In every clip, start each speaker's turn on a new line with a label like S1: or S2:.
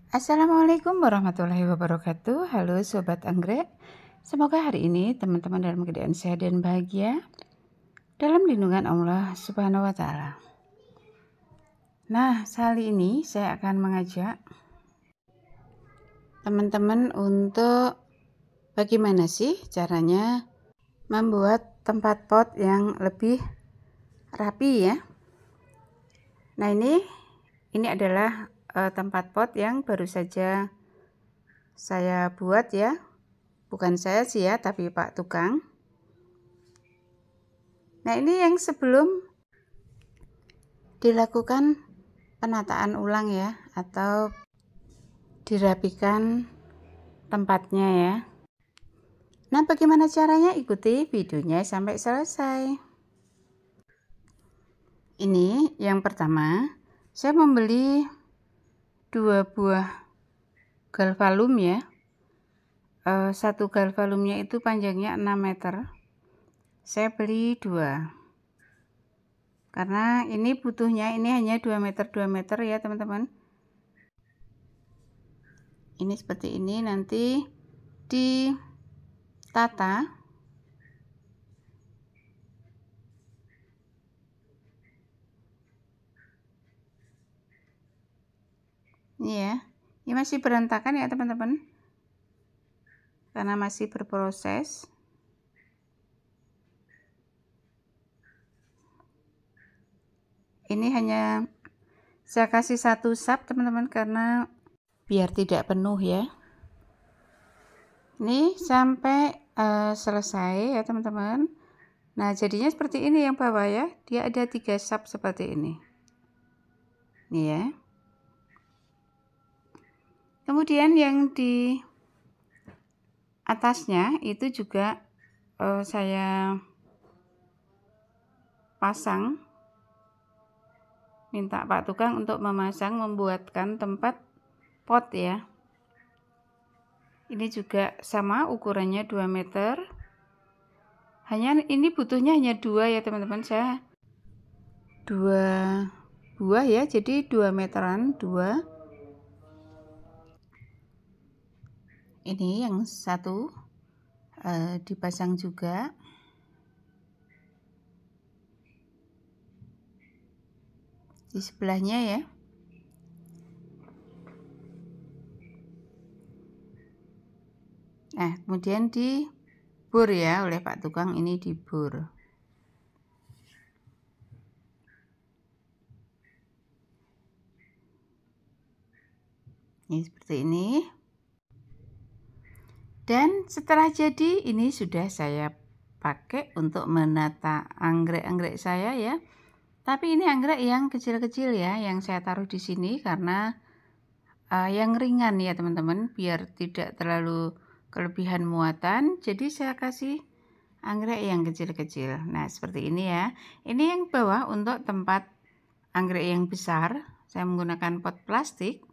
S1: Assalamualaikum warahmatullahi wabarakatuh. Halo Sobat Anggrek. Semoga hari ini teman-teman dalam keadaan sehat dan bahagia dalam lindungan Allah Subhanahu wa Ta'ala. Nah, kali ini saya akan mengajak teman-teman untuk bagaimana sih caranya membuat tempat pot yang lebih rapi ya. Nah, ini adalah tempat pot yang baru saja saya buat ya. Bukan saya sih ya, tapi Pak Tukang. Nah, ini yang sebelum dilakukan penataan ulang ya, atau dirapikan tempatnya ya. Nah, bagaimana caranya? Ikuti videonya sampai selesai. Ini yang pertama, saya membeli 2 buah galvalum ya. Satu galvalumnya itu panjangnya 6 meter. Saya beli 2. Karena ini butuhnya ini hanya 2 meter ya teman-teman. Ini seperti ini, nanti ditata. Ini ya, ini masih berantakan ya teman-teman, karena masih berproses. Ini hanya saya kasih 1 sap teman-teman, karena biar tidak penuh ya. Ini sampai selesai ya teman-teman. Nah, jadinya seperti ini yang bawah ya, dia ada 3 sap seperti ini. Nih ya. Kemudian yang di atasnya itu juga saya pasang, minta Pak Tukang untuk membuatkan tempat pot ya. Ini juga sama, ukurannya 2 meter. Hanya ini butuhnya hanya 2 ya teman-teman, saya 2 buah ya, jadi 2 meteran 2. Ini yang satu dipasang juga. Di sebelahnya ya. Nah, kemudian dibor ya oleh Pak Tukang, ini dibor. Ini seperti ini. Dan setelah jadi, ini sudah saya pakai untuk menata anggrek-anggrek saya ya. Tapi ini anggrek yang kecil-kecil ya, yang saya taruh di sini karena yang ringan ya teman-teman, biar tidak terlalu kelebihan muatan. Jadi saya kasih anggrek yang kecil-kecil. Nah, seperti ini ya. Ini yang bawah untuk tempat anggrek yang besar. Saya menggunakan pot plastik.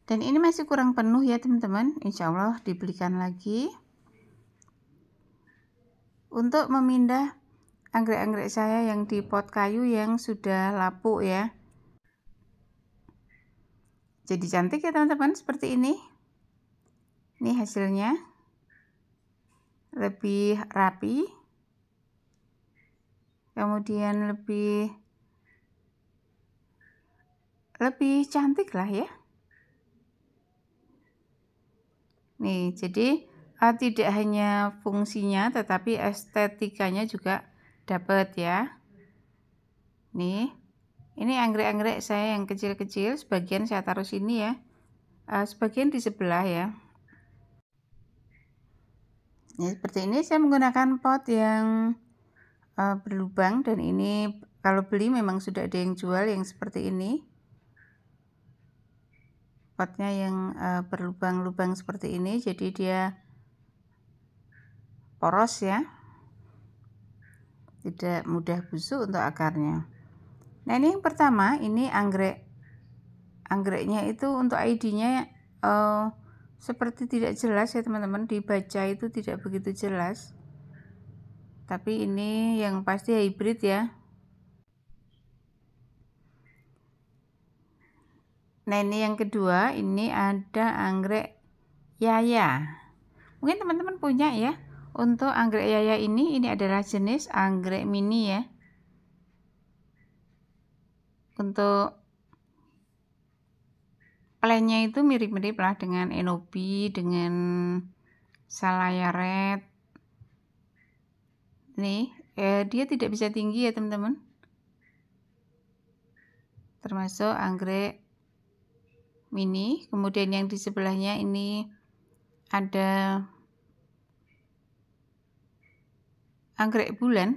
S1: Dan ini masih kurang penuh ya teman-teman. Insya Allah dibelikan lagi. Untuk memindah anggrek-anggrek saya yang di pot kayu yang sudah lapuk ya. Jadi cantik ya teman-teman, seperti ini. Ini hasilnya. Lebih rapi. Kemudian lebih cantik lah ya. Nih, jadi tidak hanya fungsinya tetapi estetikanya juga dapat ya. Nih, ini anggrek-anggrek saya yang kecil-kecil, sebagian saya taruh sini ya, sebagian di sebelah ya. Ini seperti ini, saya menggunakan pot yang berlubang, dan ini kalau beli memang sudah ada yang jual yang seperti ini. Potnya yang berlubang-lubang seperti ini, jadi dia poros ya, tidak mudah busuk untuk akarnya. Nah, ini yang pertama, ini anggreknya itu untuk ID-nya seperti tidak jelas ya teman-teman, dibaca itu tidak begitu jelas. Tapi ini yang pasti hybrid ya. Nah, ini yang kedua, ini ada anggrek yaya. Mungkin teman-teman punya ya. Untuk anggrek yaya ini adalah jenis anggrek mini ya. Untuk plannya itu mirip-mirip lah dengan enobi, dengan salaya red. Nih, dia tidak bisa tinggi ya teman-teman. Termasuk anggrek mini. Kemudian yang di sebelahnya ini ada anggrek bulan.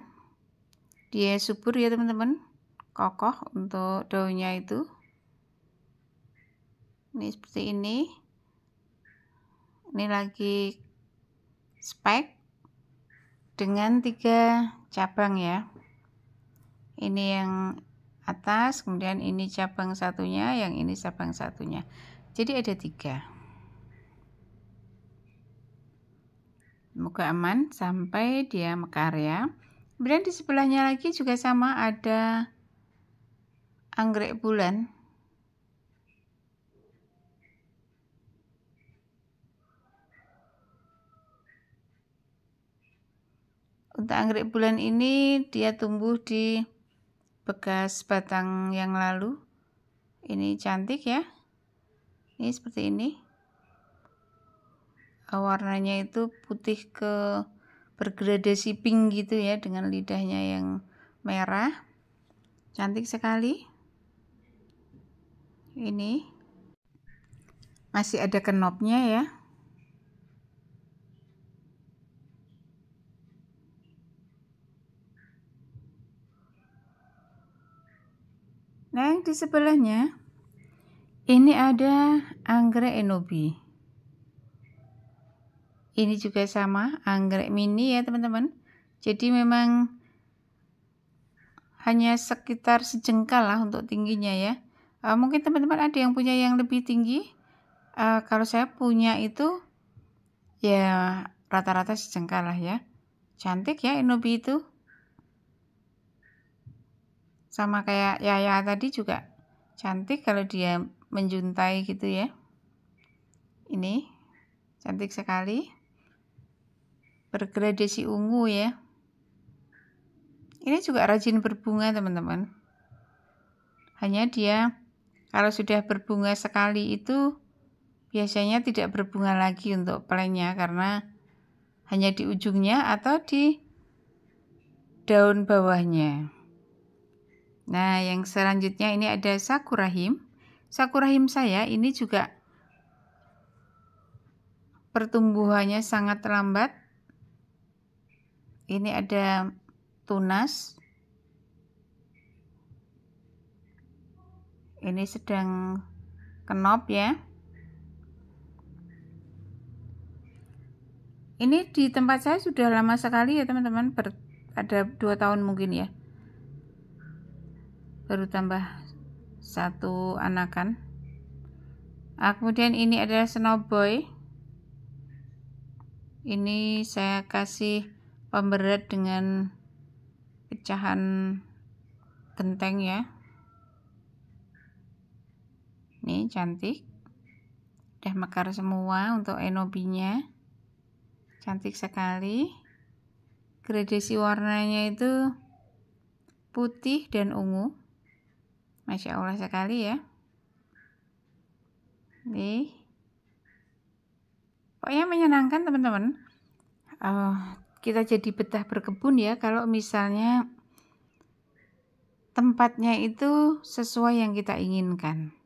S1: Dia subur ya teman-teman, kokoh untuk daunnya itu. Ini seperti ini. Ini lagi spike dengan 3 cabang ya. Ini yang atas, kemudian ini cabang satunya, yang ini cabang satunya. Jadi ada 3. Semoga aman sampai dia mekar ya. Kemudian di sebelahnya lagi juga sama, ada anggrek bulan. Untuk anggrek bulan ini dia tumbuh di bekas batang yang lalu. Ini cantik ya. Ini seperti ini. Warnanya itu putih ke bergradasi pink gitu ya, dengan lidahnya yang merah. Cantik sekali. Ini masih ada kenopnya ya. Nah, yang di sebelahnya ini ada anggrek enobi. Ini juga sama, anggrek mini ya teman-teman. Jadi memang hanya sekitar sejengkal lah untuk tingginya ya. Mungkin teman-teman ada yang punya yang lebih tinggi. Kalau saya punya itu ya rata-rata sejengkal lah ya. Cantik ya enobi itu. Sama kayak yaya tadi juga cantik kalau dia menjuntai gitu ya. Ini cantik sekali. Bergradasi ungu ya. Ini juga rajin berbunga teman-teman. Hanya dia kalau sudah berbunga sekali itu biasanya tidak berbunga lagi untuk plannya, karena hanya di ujungnya atau di daun bawahnya. Nah, yang selanjutnya ini ada sakurahim. Sakurahim saya ini juga pertumbuhannya sangat lambat. Ini ada tunas. Ini sedang kenop ya. Ini di tempat saya sudah lama sekali ya teman-teman, ada 2 tahun mungkin ya. Baru tambah 1 anakan. Kemudian ini adalah snowboy. Ini saya kasih pemberat dengan pecahan genteng ya. Ini cantik. Udah mekar semua untuk enobinya. Cantik sekali. Gradasi warnanya itu putih dan ungu. Masya Allah sekali ya. Nih. Pokoknya menyenangkan teman-teman. Kita jadi betah berkebun ya kalau misalnya tempatnya itu sesuai yang kita inginkan.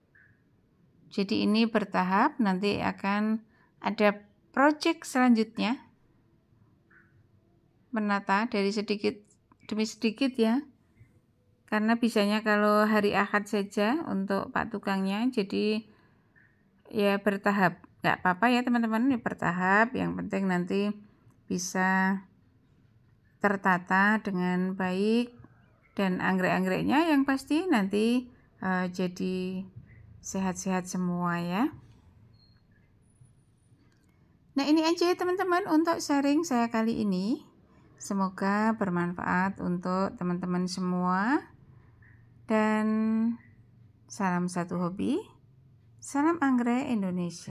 S1: Jadi ini bertahap, nanti akan ada project selanjutnya. Menata dari sedikit demi sedikit ya. Karena bisanya kalau hari Ahad saja untuk Pak Tukangnya, jadi ya bertahap. Gak apa-apa ya teman-teman, ini bertahap. Yang penting nanti bisa tertata dengan baik. Dan anggrek-anggreknya yang pasti nanti jadi sehat-sehat semua ya. Nah, ini aja ya teman-teman untuk sharing saya kali ini. Semoga bermanfaat untuk teman-teman semua. Dan salam satu hobi. Salam anggrek Indonesia.